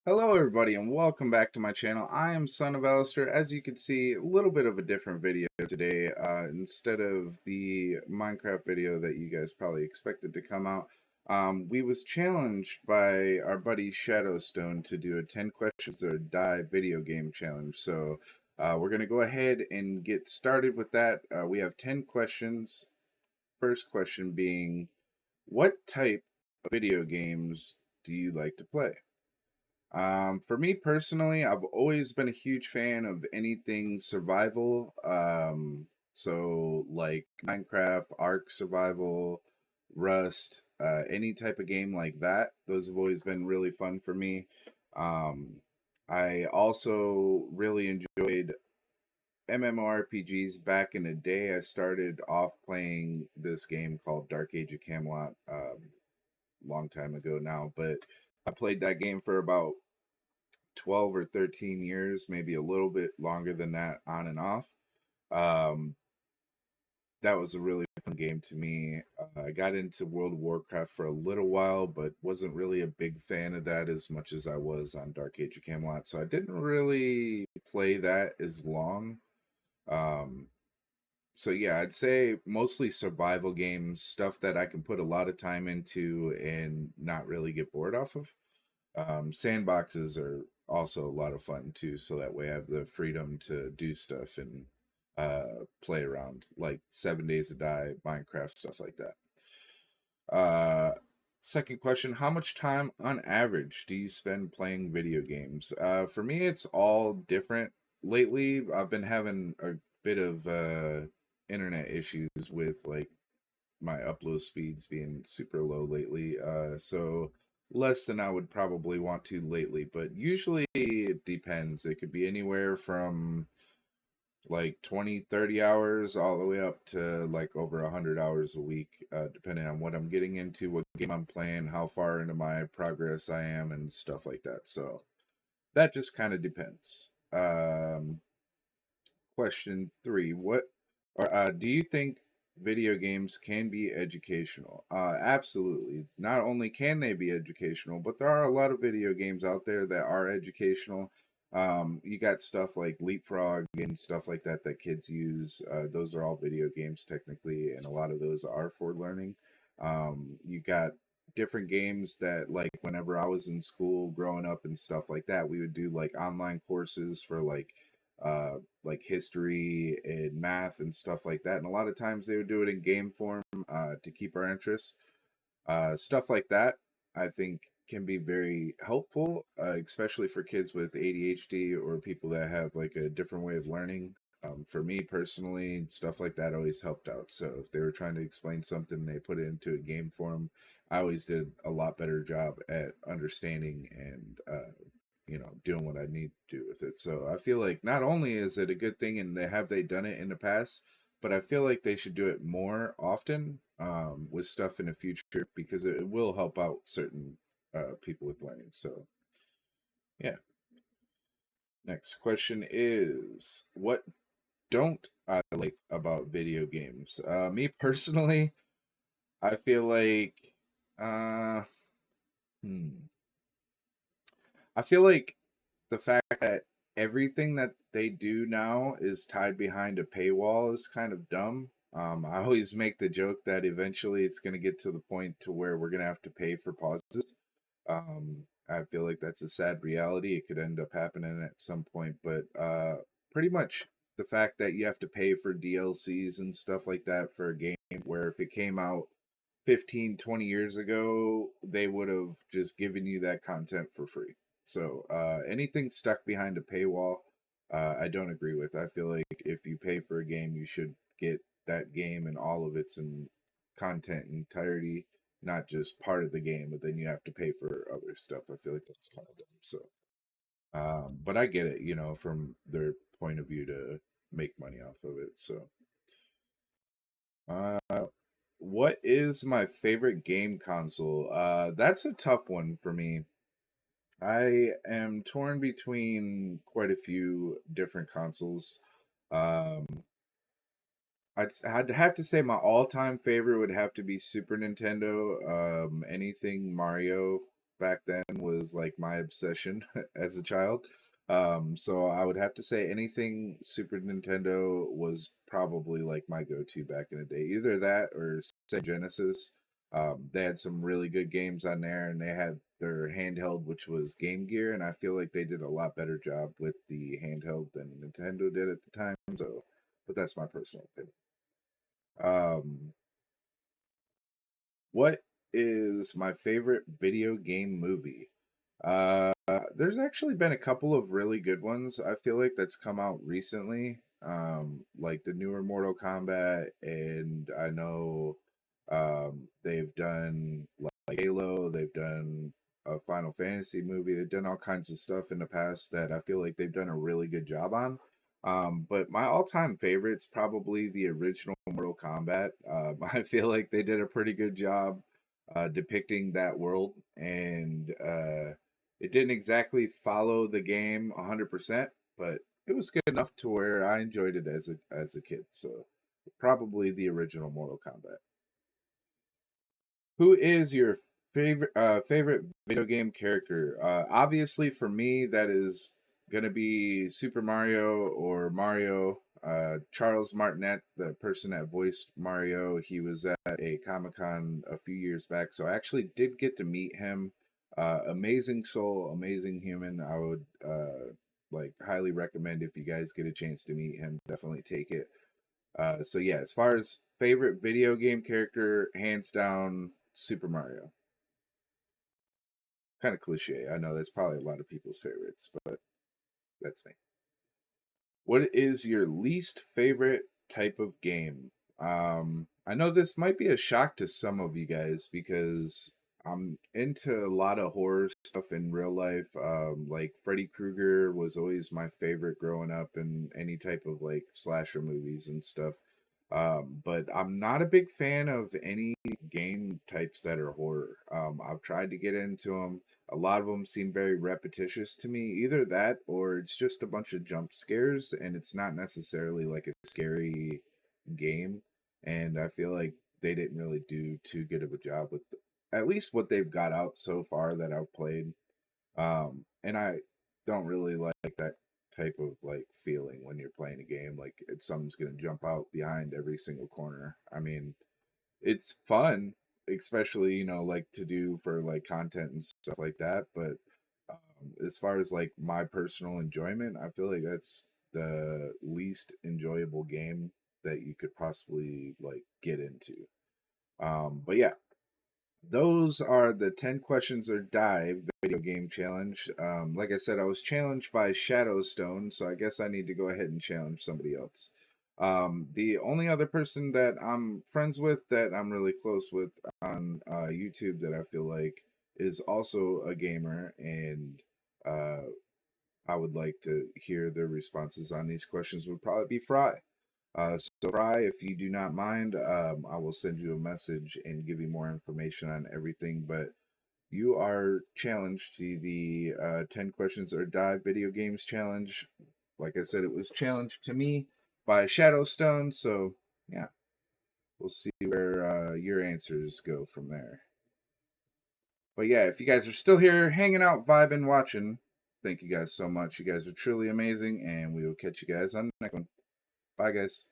Hello everybody and welcome back to my channel. I am Son of Alistair. As you can see, a little bit of a different video today. Instead of the Minecraft video that you guys probably expected to come out, we was challenged by our buddy Shadowstone to do a 10 questions or die video game challenge. So we're going to go ahead and get started with that. We have 10 questions. First question being, what type of video games do you like to play? For me personally, I've always been a huge fan of anything survival. So like Minecraft, Ark Survival, Rust, any type of game like that. Those have always been really fun for me. Um, I also really enjoyed MMORPGs back in the day. I started off playing this game called Dark Age of Camelot, long time ago now, but I played that game for about 12 or 13 years, maybe a little bit longer than that, on and off. Um, that was a really fun game to me. I got into World of Warcraft for a little while, but wasn't really a big fan of that as much as I was on Dark Age of Camelot. So I didn't really play that as long. Um, so yeah, I'd say mostly survival games, stuff that I can put a lot of time into and not really get bored off of. Sandboxes are also a lot of fun too, so that way I have the freedom to do stuff and play around, like 7 Days to Die, Minecraft, stuff like that. Uh, Second question: how much time on average do you spend playing video games? For me, it's all different. Lately, I've been having a bit of internet issues with like my upload speeds being super low lately. So less than I would probably want to lately, but usually it depends. It could be anywhere from like 20, 30 hours all the way up to like over 100 hours a week, depending on what I'm getting into, what game I'm playing, how far into my progress I am, and stuff like that. So that just kind of depends. Question three: what or do you think video games can be educational? Absolutely. Not only can they be educational, but there are a lot of video games out there that are educational. You got stuff like Leapfrog and stuff like that that kids use. Those are all video games technically, and a lot of those are for learning. You got different games that, like, whenever I was in school growing up and stuff like that, we would do like online courses for like history and math and stuff like that. And a lot of times they would do it in game form to keep our interest. Stuff like that, I think, can be very helpful, especially for kids with ADHD or people that have like a different way of learning. For me personally, stuff like that always helped out. So if they were trying to explain something, they put it into a game form. I always did a lot better job at understanding and doing what I need to do with it. So I feel like not only is it a good thing and they done it in the past, but I feel like they should do it more often with stuff in the future because it will help out certain people with learning. So yeah. Next question is, what don't I like about video games? Me personally, I feel like uh, hmm, I feel like the fact that everything that they do now is tied behind a paywall is kind of dumb. I always make the joke that eventually it's going to get to the point to where we're going to have to pay for pauses. I feel like that's a sad reality. It could end up happening at some point, but pretty much the fact that you have to pay for DLCs and stuff like that for a game where if it came out 15, 20 years ago, they would have just given you that content for free. So anything stuck behind a paywall, I don't agree with. I feel like if you pay for a game, you should get that game and all of its content entirety, not just part of the game, but then you have to pay for other stuff. I feel like that's kind of dumb. So, but I get it, from their point of view to make money off of it. So, uh, what is my favorite game console? That's a tough one for me. I am torn between quite a few different consoles. Um, I'd have to say my all-time favorite would have to be Super Nintendo. Anything Mario. back then was like my obsession as a child. So I would have to say anything Super Nintendo was probably like my go-to back in the day. Either that or Sega Genesis. They had some really good games on there, and they had their handheld, which was Game Gear, and I feel like they did a lot better job with the handheld than Nintendo did at the time. So, but that's my personal opinion. Um, what is my favorite video game movie? Uh, there's actually been a couple of really good ones. I feel like that's come out recently. Like the newer Mortal Kombat, and I know they've done like Halo, they've done a Final Fantasy movie, they've done all kinds of stuff in the past that I feel like they've done a really good job on. But my all-time favorite's probably the original Mortal Kombat. I feel like they did a pretty good job depicting that world, and it didn't exactly follow the game 100%, but it was good enough to where I enjoyed it as a kid. So probably the original Mortal Kombat. Who is your favorite video game character? Obviously, for me, that is gonna be Super Mario or Mario. Charles Martinet, the person that voiced Mario, he was at a Comic Con a few years back, so I actually did get to meet him. Amazing soul, amazing human. I would like highly recommend if you guys get a chance to meet him, definitely take it. So yeah, as far as favorite video game character, hands down, Super Mario. Kind of cliche. I know that's probably a lot of people's favorites, but that's me. What is your least favorite type of game? I know this might be a shock to some of you guys because I'm into a lot of horror stuff in real life. Like Freddy Krueger was always my favorite growing up in any type of like slasher movies and stuff. But I'm not a big fan of any game types that are horror. I've tried to get into them. A lot of them seem very repetitious to me. Either that or it's just a bunch of jump scares and it's not necessarily like a scary game. And I feel like they didn't really do too good of a job with at least what they've got out so far that I've played. And I don't really like that type of like feeling when you're playing a game like it's something's gonna jump out behind every single corner. I mean, it's fun, especially like to do for like content and stuff like that. But as far as like my personal enjoyment, I feel like that's the least enjoyable game that you could possibly like get into. But yeah, those are the 10 questions or die video game challenge. Like I said, I was challenged by Shadowstone, so I guess I need to go ahead and challenge somebody else. The only other person that I'm friends with that I'm really close with on YouTube that I feel like is also a gamer, and uh, I would like to hear their responses on these questions would probably be Fry. So, Fry, if you do not mind, I will send you a message and give you more information on everything. But you are challenged to the 10 Questions or Die Video Games Challenge. Like I said, it was challenged to me by Shadowstone. So, yeah, we'll see where your answers go from there. But yeah, if you guys are still here hanging out, vibing, watching, thank you guys so much. You guys are truly amazing, and we will catch you guys on the next one. Bye, guys.